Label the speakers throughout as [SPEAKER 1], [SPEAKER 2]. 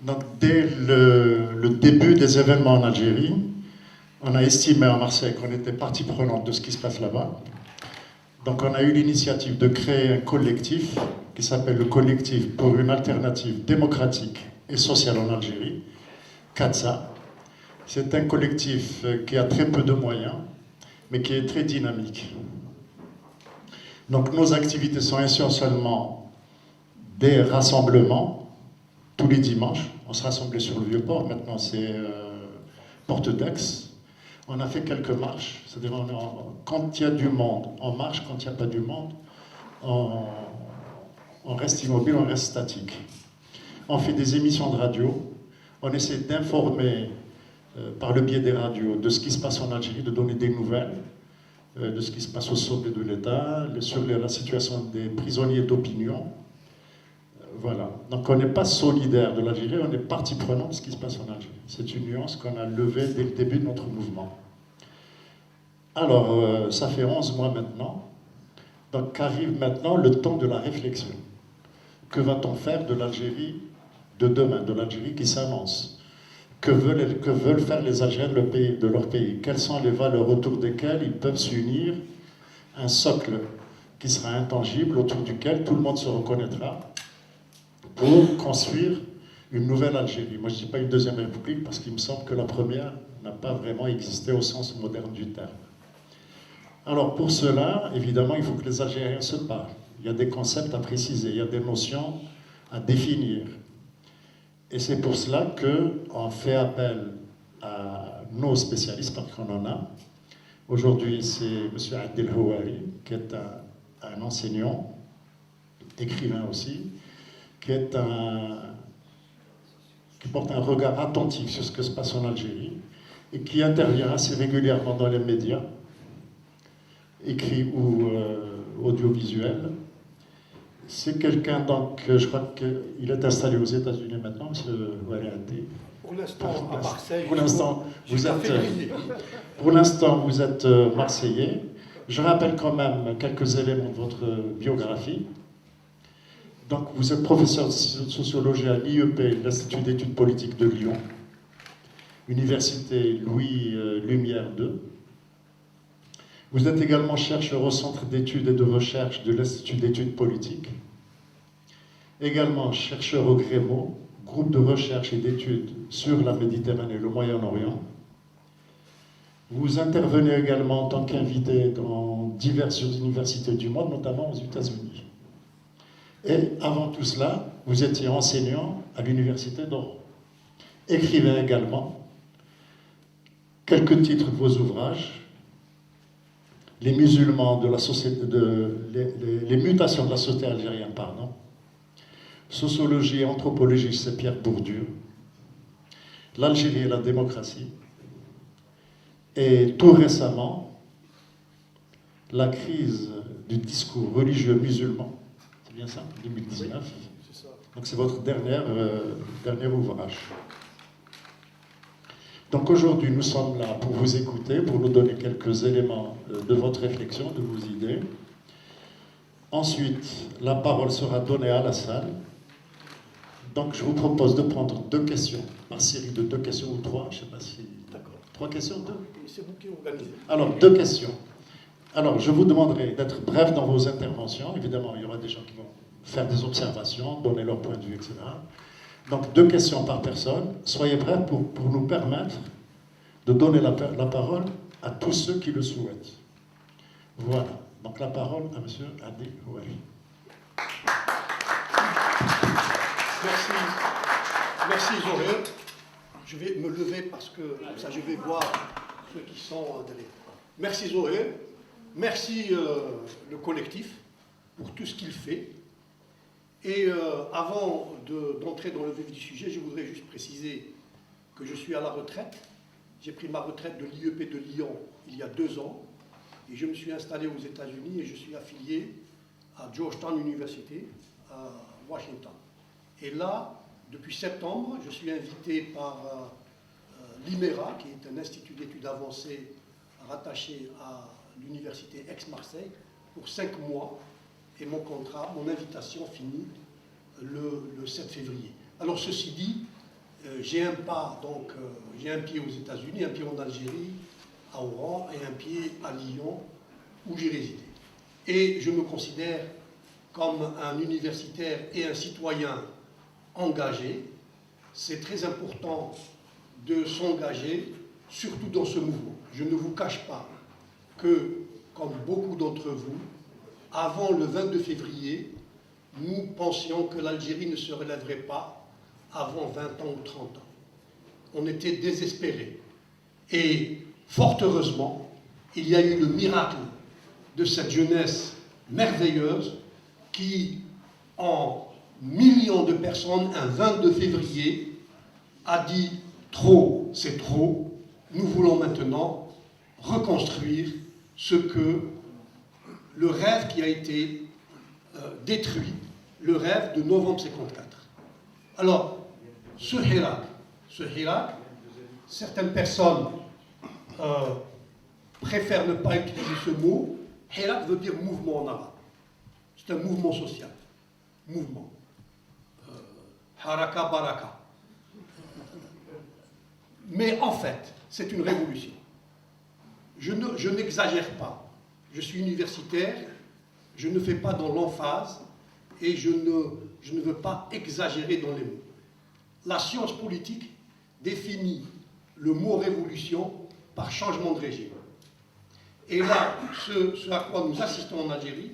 [SPEAKER 1] Donc, dès le début des événements en Algérie, on a estimé à Marseille qu'on était partie prenante de ce qui se passe là-bas. Donc, on a eu l'initiative de créer un collectif qui s'appelle le Collectif pour une alternative démocratique et sociale en Algérie, CATSA. C'est un collectif qui a très peu de moyens, mais qui est très dynamique. Donc, nos activités sont essentiellement des rassemblements tous les dimanches. On se rassemblait sur le Vieux-Port, maintenant c'est Porte d'Aix. On a fait quelques marches, c'est-à-dire quand il y a du monde, on marche, quand il n'y a pas du monde, on reste immobile, on reste statique. On fait des émissions de radio, on essaie d'informer par le biais des radios de ce qui se passe en Algérie, de donner des nouvelles de ce qui se passe au sommet de l'État, sur la situation des prisonniers d'opinion. Voilà. Donc on n'est pas solidaire de l'Algérie, on est partie prenante de ce qui se passe en Algérie. C'est une nuance qu'on a levée dès le début de notre mouvement. Alors, ça fait 11 mois maintenant, donc qu'arrive maintenant le temps de la réflexion. Que va-t-on faire de l'Algérie de demain, de l'Algérie qui s'annonce? Que veulent faire les Algériens de leur pays? Quelles sont les valeurs autour desquelles ils peuvent s'unir? Un socle qui sera intangible, autour duquel tout le monde se reconnaîtra pour construire une nouvelle Algérie. Moi, je ne dis pas une deuxième république parce qu'il me semble que la première n'a pas vraiment existé au sens moderne du terme. Alors pour cela, évidemment, il faut que les Algériens se parlent. Il y a des concepts à préciser, il y a des notions à définir. Et c'est pour cela qu'on fait appel à nos spécialistes, parce qu'on en a. Aujourd'hui, c'est M. Adel Houari, qui est un enseignant, écrivain aussi, qui porte un regard attentif sur ce que se passe en Algérie et qui intervient assez régulièrement dans les médias, écrits ou audiovisuels. C'est quelqu'un, donc, je crois qu'il est installé aux États-Unis maintenant, M. Houari Adel.
[SPEAKER 2] Pour l'instant, à Marseille,
[SPEAKER 1] pour l'instant, vous êtes Marseillais. Je rappelle quand même quelques éléments de votre biographie. Donc, vous êtes professeur de sociologie à l'IEP, l'Institut d'études politiques de Lyon, Université Louis Lumière II. Vous êtes également chercheur au Centre d'études et de recherche de l'Institut d'études politiques. Également chercheur au GREMO, groupe de recherche et d'études sur la Méditerranée et le Moyen-Orient. Vous intervenez également en tant qu'invité dans diverses universités du monde, notamment aux États-Unis. Et avant tout cela, vous étiez enseignant à l'université d'Oran. Écrivez également quelques titres de vos ouvrages. Les musulmans de la société, les mutations de la société algérienne, pardon. Sociologie et anthropologie, c'est Pierre Bourdieu. L'Algérie et la démocratie. Et tout récemment, la crise du discours religieux musulman. C'est bien ça, 2019. Oui, c'est ça. Donc c'est votre dernier ouvrage. Donc aujourd'hui, nous sommes là pour vous écouter, pour nous donner quelques éléments de votre réflexion, de vos idées. Ensuite, la parole sera donnée à la salle. Donc je vous propose de prendre 2 questions, par série de 2 questions ou 3, je ne sais pas si... D'accord. 3 questions, 2 ?
[SPEAKER 2] C'est vous qui organisez.
[SPEAKER 1] Alors, 2 questions. Alors, je vous demanderai d'être bref dans vos interventions. Évidemment, il y aura des gens qui vont faire des observations, donner leur point de vue, etc. Donc, 2 questions par personne. Soyez prêts pour nous permettre de donner la parole à tous ceux qui le souhaitent. Voilà. Donc, la parole à M. Adel Houari.
[SPEAKER 2] Merci Zoé. Je vais me lever parce que ça, je vais voir ceux qui sont derrière. Merci Zoé. Merci le collectif pour tout ce qu'il fait. Et avant d'entrer dans le vif du sujet, je voudrais juste préciser que je suis à la retraite. J'ai pris ma retraite de l'IEP de Lyon il y a 2 ans. Et je me suis installé aux États-Unis et je suis affilié à Georgetown University à Washington. Et là, depuis septembre, je suis invité par l'IMERA, qui est un institut d'études avancées rattaché à l'université Aix-Marseille, pour 5 mois. Et mon invitation finit le 7 février. Alors ceci dit, j'ai un pied aux États-Unis, un pied en Algérie, à Oran, et un pied à Lyon, où j'ai résidé. Et je me considère comme un universitaire et un citoyen engagé. C'est très important de s'engager, surtout dans ce mouvement. Je ne vous cache pas que, comme beaucoup d'entre vous, avant le 22 février, nous pensions que l'Algérie ne se relèverait pas avant 20 ans ou 30 ans. On était désespérés. Et fort heureusement, il y a eu le miracle de cette jeunesse merveilleuse qui, en millions de personnes, un 22 février, a dit « trop, c'est trop, nous voulons maintenant reconstruire ce que le rêve qui a été détruit, le rêve de novembre 54. » Alors, ce Hirak, certaines personnes préfèrent ne pas utiliser ce mot. Hirak veut dire mouvement en arabe. C'est un mouvement social. Mouvement. Haraka baraka. Mais en fait, c'est une révolution. Je n'exagère pas. Je suis universitaire, je ne fais pas dans l'emphase et je ne veux pas exagérer dans les mots. La science politique définit le mot révolution par changement de régime. Et là, ce à quoi nous assistons en Algérie,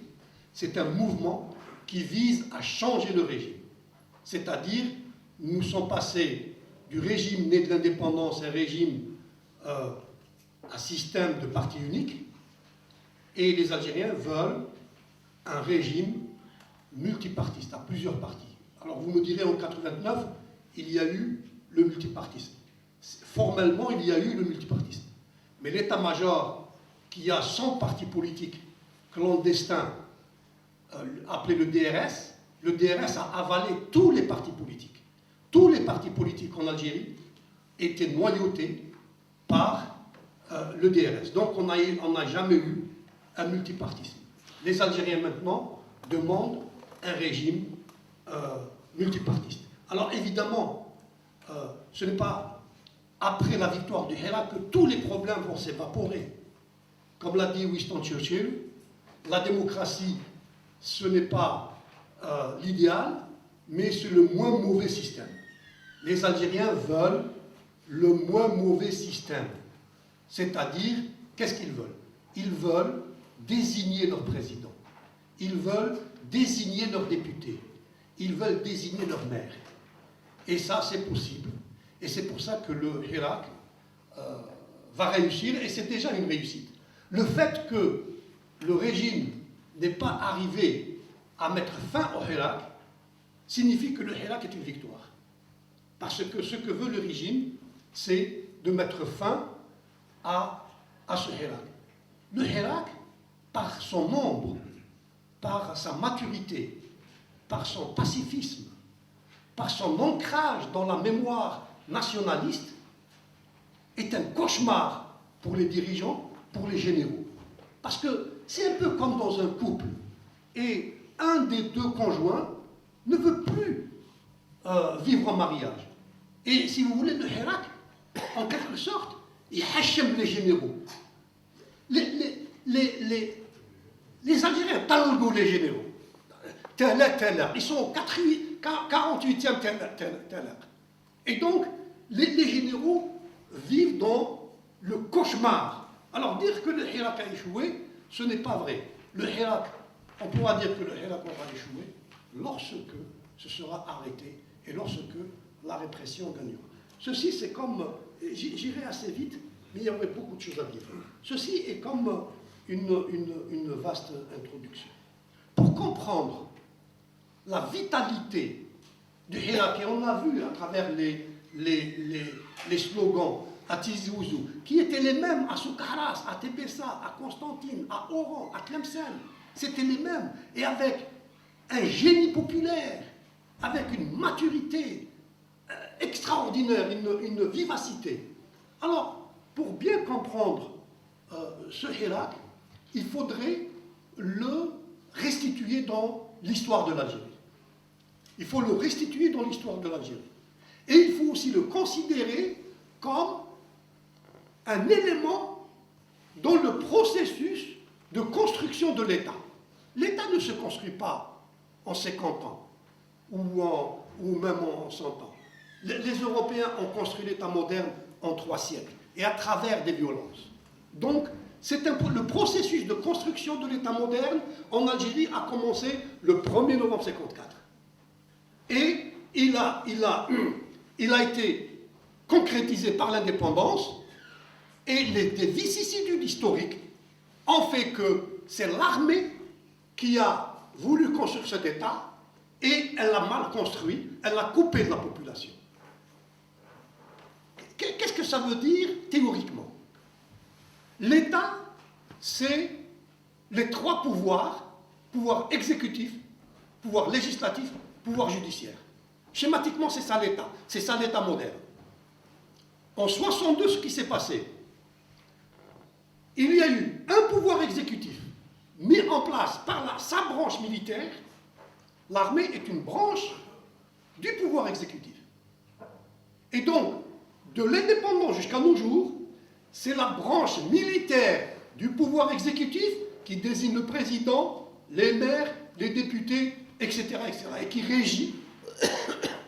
[SPEAKER 2] c'est un mouvement qui vise à changer le régime. C'est-à-dire, nous sommes passés du régime né de l'indépendance, un régime à système de parti unique, et les Algériens veulent un régime multipartiste, à plusieurs partis. Alors vous me direz, en 89, il y a eu le multipartisme. Formellement, il y a eu le multipartisme. Mais l'état-major, qui a 100 partis politiques clandestins, appelé le DRS a avalé tous les partis politiques. Tous les partis politiques en Algérie étaient noyautés par le DRS. Donc on n'a jamais eu un multipartisme. Les Algériens maintenant demandent un régime multipartiste. Alors évidemment, ce n'est pas après la victoire du Hirak que tous les problèmes vont s'évaporer. Comme l'a dit Winston Churchill, la démocratie, ce n'est pas l'idéal, mais c'est le moins mauvais système. Les Algériens veulent le moins mauvais système. C'est-à-dire, qu'est-ce qu'ils veulent? Ils veulent désigner leur président. Ils veulent désigner leurs députés. Ils veulent désigner leur maire. Et ça, c'est possible. Et c'est pour ça que le Hirak va réussir, et c'est déjà une réussite. Le fait que le régime n'est pas arrivé à mettre fin au Hirak signifie que le Hirak est une victoire. Parce que ce que veut le régime, c'est de mettre fin à ce Hirak. Le Hirak, par son nombre, par sa maturité, par son pacifisme, par son ancrage dans la mémoire nationaliste, est un cauchemar pour les dirigeants, pour les généraux. Parce que c'est un peu comme dans un couple. Et un des deux conjoints ne veut plus vivre en mariage. Et si vous voulez, le Hirak, en quelque sorte, il hachem les généraux. Les Algériens, talgo les généraux. Ils sont au 48e tel. Et donc, les généraux vivent dans le cauchemar. Alors, dire que le Hirak a échoué, ce n'est pas vrai. Le Hirak, on pourra dire que le Hirak aura échoué lorsque ce sera arrêté et lorsque la répression gagnera. Ceci, c'est comme, j'irai assez vite, mais il y aurait beaucoup de choses à dire. Ceci est comme une vaste introduction. Pour comprendre la vitalité du Hirak, et on a vu à travers les slogans à Tizi Ouzou, qui étaient les mêmes à Soukharas, à Tébessa, à Constantine, à Oran, à Tlemcen, c'était les mêmes, et avec un génie populaire, avec une maturité extraordinaire, une vivacité. Alors, pour bien comprendre ce Hirak, il faudrait le restituer dans l'histoire de l'Algérie. Il faut le restituer dans l'histoire de l'Algérie. Et il faut aussi le considérer comme un élément dans le processus de construction de l'État. L'État ne se construit pas en 50 ans ou même en 100 ans. Les Européens ont construit l'État moderne en 3 siècles et à travers des violences. Donc, le processus de construction de l'État moderne en Algérie a commencé le 1er novembre 1954. Et il a été concrétisé par l'indépendance et des vicissitudes historiques ont fait que c'est l'armée qui a voulu construire cet État et elle l'a mal construit, elle l'a coupé de la population. Qu'est-ce que ça veut dire théoriquement? L'État, c'est les 3 pouvoirs, pouvoir exécutif, pouvoir législatif, pouvoir judiciaire. Schématiquement, c'est ça l'État. C'est ça l'État moderne. En 62, ce qui s'est passé, il y a eu un pouvoir exécutif mis en place par sa branche militaire. L'armée est une branche du pouvoir exécutif. Et donc, de l'indépendance jusqu'à nos jours, c'est la branche militaire du pouvoir exécutif qui désigne le président, les maires, les députés, etc., et qui régit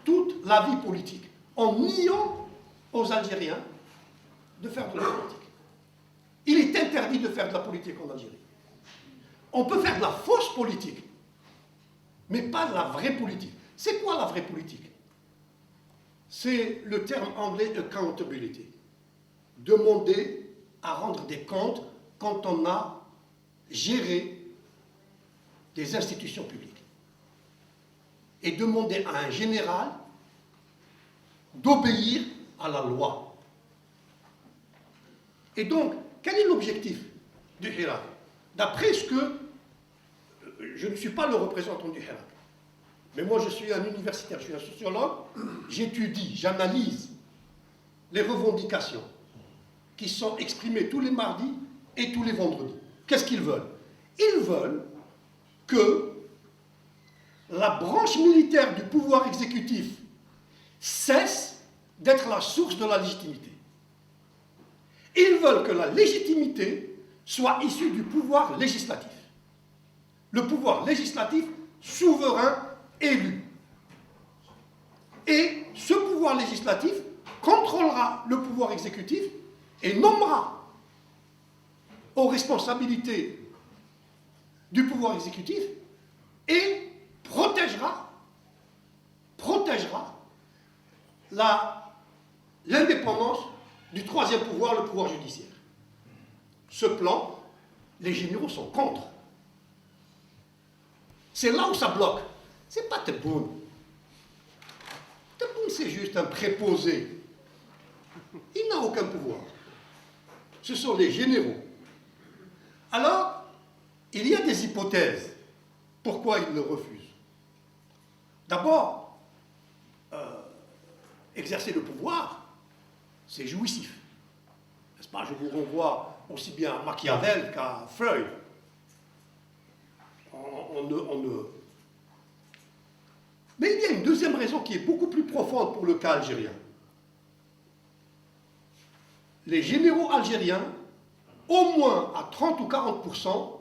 [SPEAKER 2] toute la vie politique, en niant aux Algériens de faire de la politique. Il est interdit de faire de la politique en Algérie. On peut faire de la fausse politique, mais pas de la vraie politique. C'est quoi la vraie politique? C'est le terme anglais accountability. Demander à rendre des comptes quand on a géré des institutions publiques. Et demander à un général d'obéir à la loi. Et donc, quel est l'objectif du Hirak? D'après ce que... Je ne suis pas le représentant du Hirak, mais moi je suis un universitaire, je suis un sociologue, j'étudie, j'analyse les revendications qui sont exprimées tous les mardis et tous les vendredis. Qu'est-ce qu'ils veulent? Ils veulent que la branche militaire du pouvoir exécutif cesse d'être la source de la légitimité. Ils veulent que la légitimité soit issue du pouvoir législatif. Le pouvoir législatif souverain élu. Et ce pouvoir législatif contrôlera le pouvoir exécutif et nommera aux responsabilités du pouvoir exécutif et protégera l'indépendance du 3e pouvoir, le pouvoir judiciaire. Ce plan, les généraux sont contre. C'est là où ça bloque. C'est pas Tebboune. Tebboune, c'est juste un préposé. Il n'a aucun pouvoir. Ce sont les généraux. Alors, il y a des hypothèses. Pourquoi ils le refusent? D'abord, exercer le pouvoir, c'est jouissif. N'est-ce pas? Je vous renvoie aussi bien à Machiavel qu'à Freud. Mais il y a une deuxième raison qui est beaucoup plus profonde pour le cas algérien. Les généraux algériens, au moins à 30 ou 40%,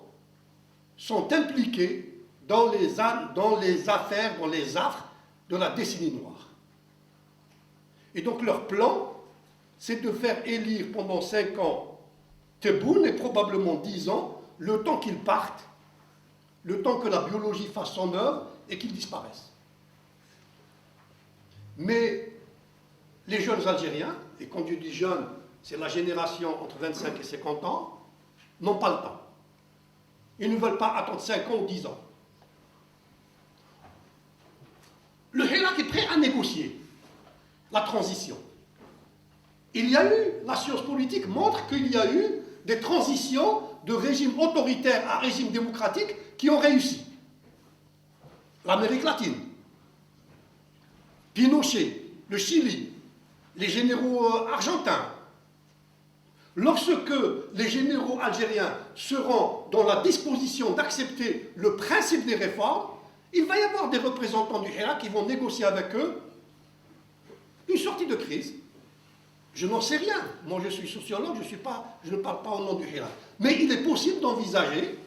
[SPEAKER 2] sont impliqués dans les affaires, dans les affres de la décennie noire. Et donc leur plan, c'est de faire élire pendant 5 ans Tebboune et probablement 10 ans, le temps qu'il parte, le temps que la biologie fasse son œuvre et qu'il disparaisse. Mais les jeunes Algériens, et quand je dis jeunes, c'est la génération entre 25 et 50 ans, n'ont pas le temps. Ils ne veulent pas attendre 5 ans ou 10 ans. Le Hirak est prêt à négocier la transition. Il y a eu, la science politique montre qu'il y a eu des transitions de régime autoritaire à régime démocratique qui ont réussi. L'Amérique latine, Pinochet, le Chili, les généraux argentins. Lorsque les généraux algériens seront dans la disposition d'accepter le principe des réformes, il va y avoir des représentants du Hirak qui vont négocier avec eux une sortie de crise. Je n'en sais rien. Moi, je suis sociologue, je ne parle pas au nom du Hirak. Mais il est possible d'envisager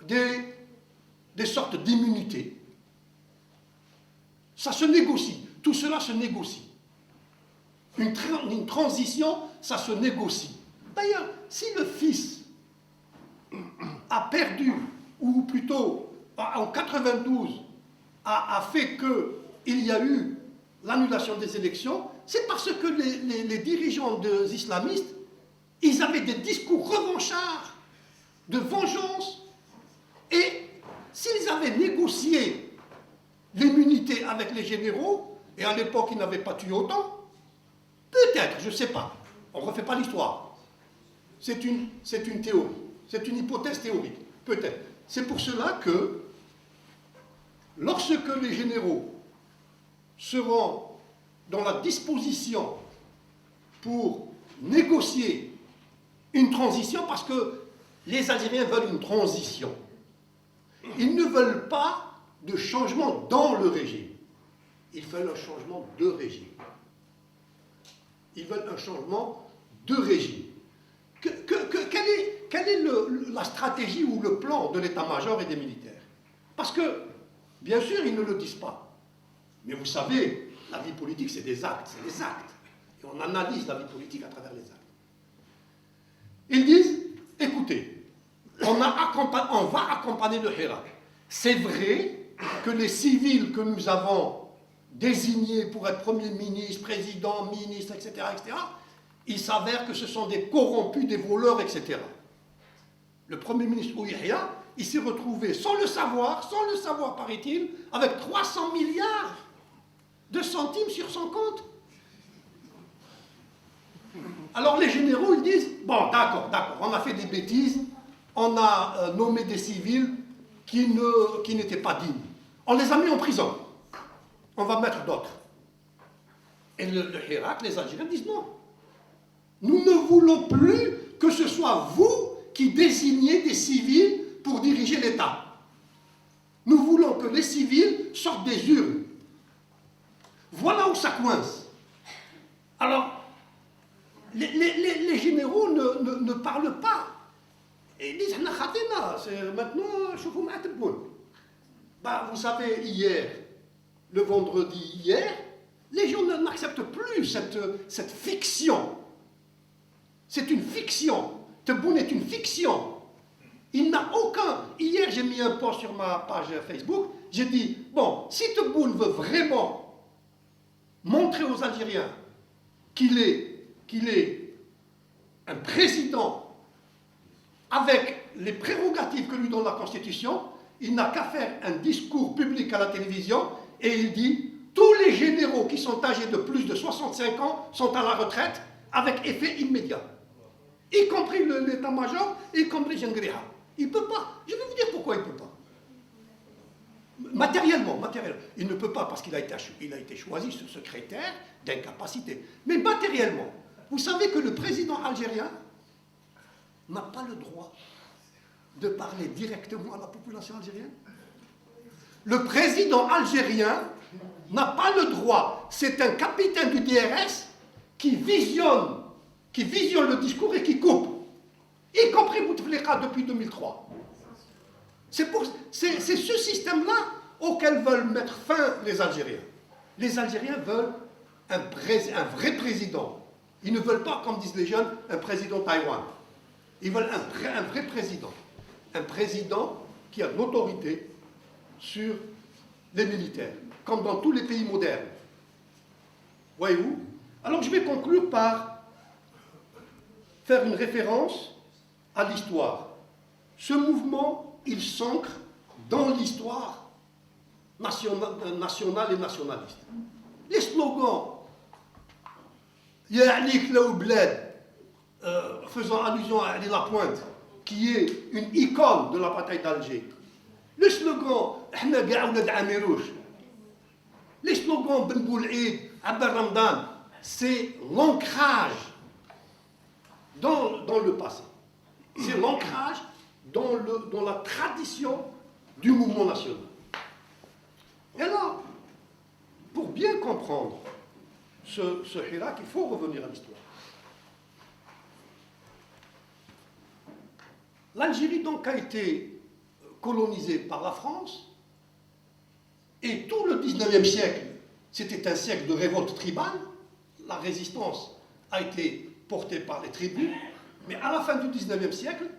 [SPEAKER 2] des sortes d'immunité. Ça se négocie. Tout cela se négocie. Une transition, ça se négocie. D'ailleurs, si le fils a perdu, ou plutôt en 92, a fait qu'il y a eu l'annulation des élections, c'est parce que les dirigeants des islamistes, ils avaient des discours revanchards, de vengeance, et s'ils avaient négocié l'immunité avec les généraux, et à l'époque ils n'avaient pas tué autant, peut-être, je ne sais pas, on ne refait pas l'histoire. C'est une théorie, c'est une hypothèse théorique, peut-être. C'est pour cela que, lorsque les généraux seront dans la disposition pour négocier une transition, parce que les Algériens veulent une transition. Ils ne veulent pas de changement dans le régime. Ils veulent un changement de régime. Ils veulent un changement de régime. Quelle est la stratégie ou le plan de l'état-major et des militaires? Parce que, bien sûr, ils ne le disent pas. Mais vous savez, la vie politique, c'est des actes, c'est des actes. Et on analyse la vie politique à travers les actes. Ils disent, écoutez, on va accompagner le Hirak. C'est vrai que les civils que nous avons désignés pour être Premier ministre, Président, ministre, etc., il s'avère que ce sont des corrompus, des voleurs, etc. Le Premier ministre Ouyahia, il s'est retrouvé, sans le savoir, paraît-il, avec 300 milliards de centimes sur son compte. Alors les généraux, ils disent, bon, d'accord, on a fait des bêtises, on a nommé des civils qui n'étaient pas dignes. On les a mis en prison. On va mettre d'autres. Et le Hirak, les Algériens disent non. Nous ne voulons plus que ce soit vous qui désignez des civils pour diriger l'État. Nous voulons que les civils sortent des urnes. Voilà où ça coince. Alors, les généraux ne parlent pas. Et ils disent, maintenant, vous savez, hier, le vendredi hier, les gens n'acceptent plus cette fiction. C'est une fiction. Tebboune est une fiction. Il n'a aucun... Hier, j'ai mis un post sur ma page Facebook, j'ai dit, bon, si Tebboune veut vraiment montrer aux Algériens qu'il est un président avec les prérogatives que lui donne la Constitution, il n'a qu'à faire un discours public à la télévision et il dit tous les généraux qui sont âgés de plus de 65 ans sont à la retraite avec effet immédiat. Y compris l'état-major, y compris Jengriha. Il ne peut pas. Je vais vous dire pourquoi il ne peut pas. Matériellement. Il ne peut pas parce qu'il a été choisi sur ce critère d'incapacité. Mais matériellement, vous savez que le président algérien n'a pas le droit de parler directement à la population algérienne. Le président algérien n'a pas le droit. C'est un capitaine du DRS qui visionne le discours et qui coupe. Y compris Bouteflika depuis 2003. C'est ce système-là auquel veulent mettre fin les Algériens. Les Algériens veulent un vrai président. Ils ne veulent pas, comme disent les jeunes, un président Taïwan. Ils veulent un vrai président. Un président qui a de l'autorité sur les militaires, comme dans tous les pays modernes. Voyez-vous? Alors je vais conclure par faire une référence à l'histoire. Ce mouvement, il s'ancre dans l'histoire nationale et nationaliste. Les slogans « Ya'alik la oublad » faisant allusion à Ali Lapointe, qui est une icône de la bataille d'Alger. Le slogan « Ahna ga'oulad Amirouche », les slogans « Ben Boul'id »,« Abdel Ramdan », c'est l'ancrage dans le passé. C'est l'ancrage dans la tradition du mouvement national. Et alors, pour bien comprendre comprendre ce Hirak, il faut revenir à l'histoire. L'Algérie donc a été colonisée par la France, et tout le 19e siècle, c'était un siècle de révolte tribale. La résistance a été portée par les tribus, mais à la fin du 19e siècle,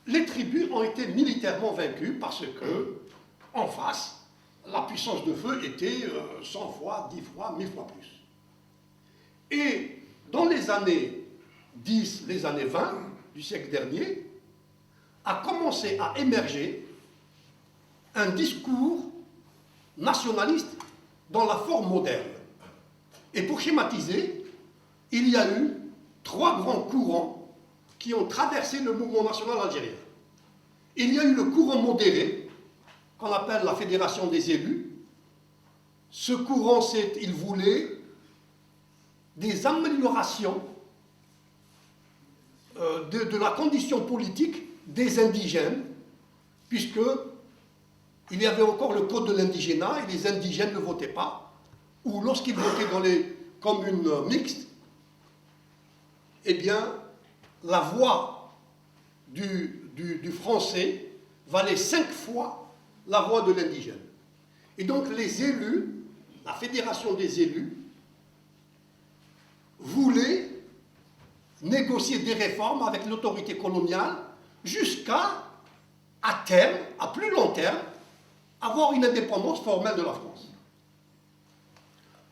[SPEAKER 2] les tribus ont été militairement vaincues parce que, en face, la puissance de feu était 100 fois, 10 fois, 1000 fois plus. Et dans les années 10, les années 20 du siècle dernier, a commencé à émerger un discours nationaliste dans la forme moderne. Et pour schématiser, il y a eu 3 grands courants qui ont traversé le mouvement national algérien. Il y a eu le courant modéré, qu'on appelle la Fédération des élus. Ce courant, il voulait des améliorations de la condition politique des indigènes, puisque il y avait encore le code de l'indigénat et les indigènes ne votaient pas, ou lorsqu'ils votaient dans les communes mixtes, eh bien, la voix du français valait 5 fois la voix de l'indigène. Et donc les élus, la fédération des élus, voulaient négocier des réformes avec l'autorité coloniale jusqu'à, à terme, à plus long terme, avoir une indépendance formelle de la France.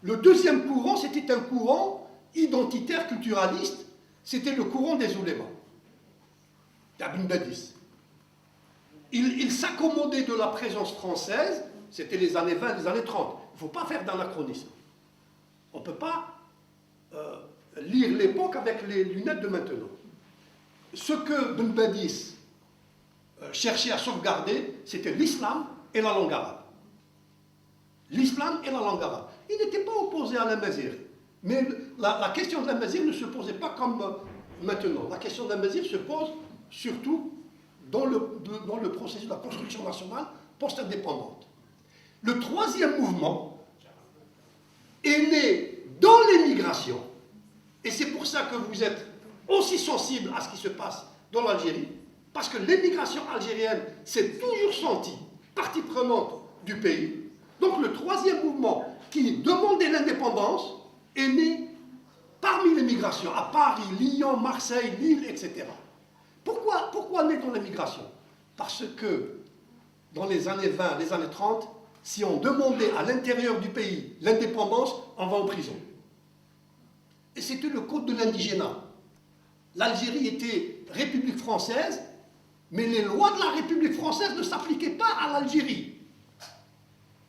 [SPEAKER 2] Le deuxième courant, c'était un courant identitaire culturaliste, c'était le courant des oulémas, d'Ibn Badis. Il s'accommodait de la présence française, c'était les années 20, les années 30. Il ne faut pas faire d'anachronisme. On ne peut pas lire l'époque avec les lunettes de maintenant. Ce que Ibn Badis cherchait à sauvegarder, c'était l'islam et la langue arabe. L'islam et la langue arabe. Il n'était pas opposé à l'Amazigh. Mais la question de l'Amazigh ne se posait pas comme maintenant. La question de l'Amazigh se pose surtout dans le processus de la construction nationale post-indépendante. Le troisième mouvement est né dans l'émigration, et c'est pour ça que vous êtes aussi sensible à ce qui se passe dans l'Algérie, parce que l'émigration algérienne s'est toujours sentie partie prenante du pays. Donc le troisième mouvement qui demandait l'indépendance est né parmi l'émigration, à Paris, Lyon, Marseille, Lille, etc. Pourquoi naît dans l'émigration? Parce que dans les années 20, les années 30, si on demandait à l'intérieur du pays l'indépendance, on va en prison. Et c'était le code de l'indigénat. L'Algérie était République française, mais les lois de la République française ne s'appliquaient pas à l'Algérie.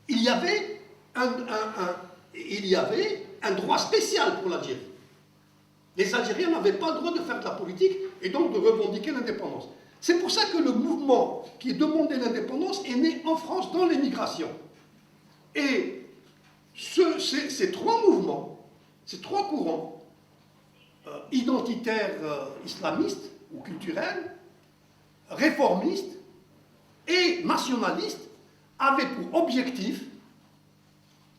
[SPEAKER 2] Il y avait un droit spécial pour l'Algérie. Les Algériens n'avaient pas le droit de faire de la politique et donc de revendiquer l'indépendance. C'est pour ça que le mouvement qui demandait l'indépendance est né en France dans l'émigration. Et ces 3 mouvements, ces 3 courants, identitaires islamistes ou culturels, réformistes et nationalistes, avaient pour objectif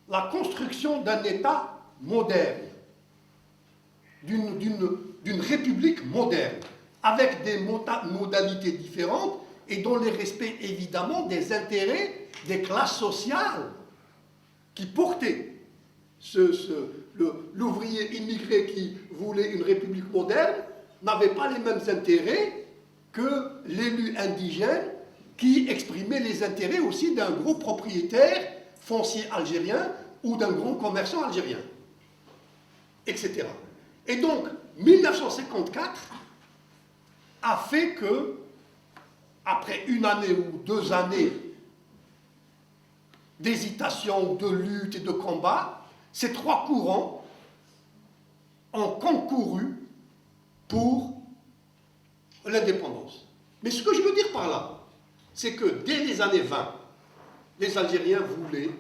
[SPEAKER 2] la construction d'un État moderne, d'une république moderne, avec des modalités différentes et dans le respect évidemment des intérêts des classes sociales qui portaient l'ouvrier immigré qui voulait une république moderne n'avait pas les mêmes intérêts que l'élu indigène qui exprimait les intérêts aussi d'un gros propriétaire foncier algérien ou d'un grand commerçant algérien, etc. Et donc, 1954 a fait que, après 1 année ou 2 années d'hésitation, de lutte et de combat, ces 3 courants ont concouru pour l'indépendance. Mais ce que je veux dire par là, c'est que dès les années 20, les Algériens voulaient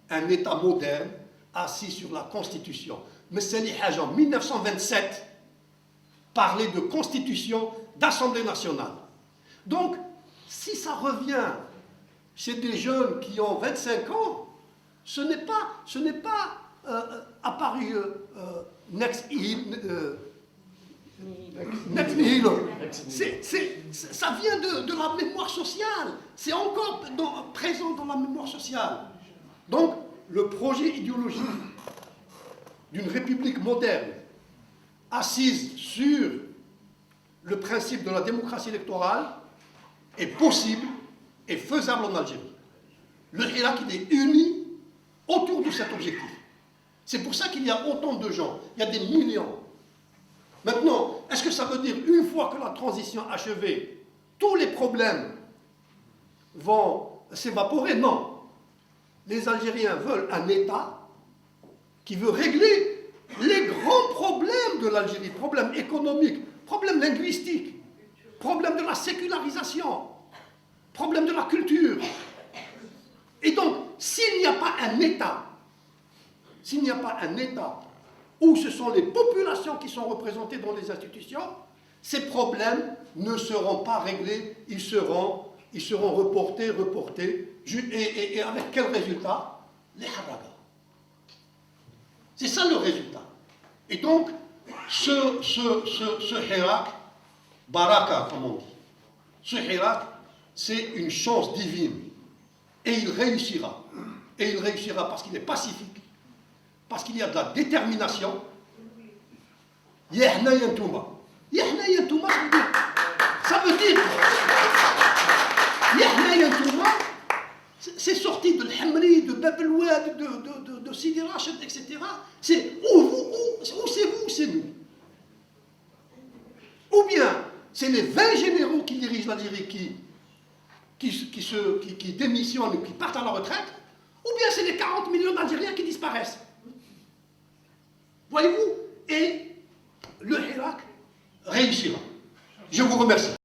[SPEAKER 2] un État moderne assis sur la Constitution. Mais Sali Haj, en 1927, parlait de Constitution, d'Assemblée nationale. Donc, si ça revient chez des jeunes qui ont 25 ans, ce n'est pas apparu next nihilo. Ça vient de la mémoire sociale. C'est encore présent dans la mémoire sociale. Donc, le projet idéologique d'une république moderne, assise sur le principe de la démocratie électorale, est possible et faisable en Algérie. Le Hirak, il est uni autour de cet objectif. C'est pour ça qu'il y a autant de gens. Il y a des millions. Maintenant, est-ce que ça veut dire, une fois que la transition achevée, tous les problèmes vont s'évaporer? Non. Les Algériens veulent un État qui veut régler les grands problèmes de l'Algérie, problèmes économiques, problèmes linguistiques, problèmes de la sécularisation, problèmes de la culture. Et donc, s'il n'y a pas un État, où ce sont les populations qui sont représentées dans les institutions, ces problèmes ne seront pas réglés, ils seront reportés, et avec quel résultat? Les haragas. C'est ça le résultat. Et donc, ce Hirak, Baraka, comme on dit, ce Hirak, c'est une chance divine. Et il réussira. Et il réussira parce qu'il est pacifique, parce qu'il y a de la détermination. Yahna yantouma. Yahna yantouma, ça veut dire. Yahna yantouma, c'est sorti de l'Hamri, de Bab el-Ouad, de Sidi Rachid, etc. C'est où c'est vous, c'est nous. Ou bien, c'est les 20 généraux qui dirigent l'Algérie qui démissionnent ou qui partent à la retraite, ou bien c'est les 40 millions d'Algériens qui disparaissent. Voyez-vous? Et le Hirak réussira. Je vous remercie.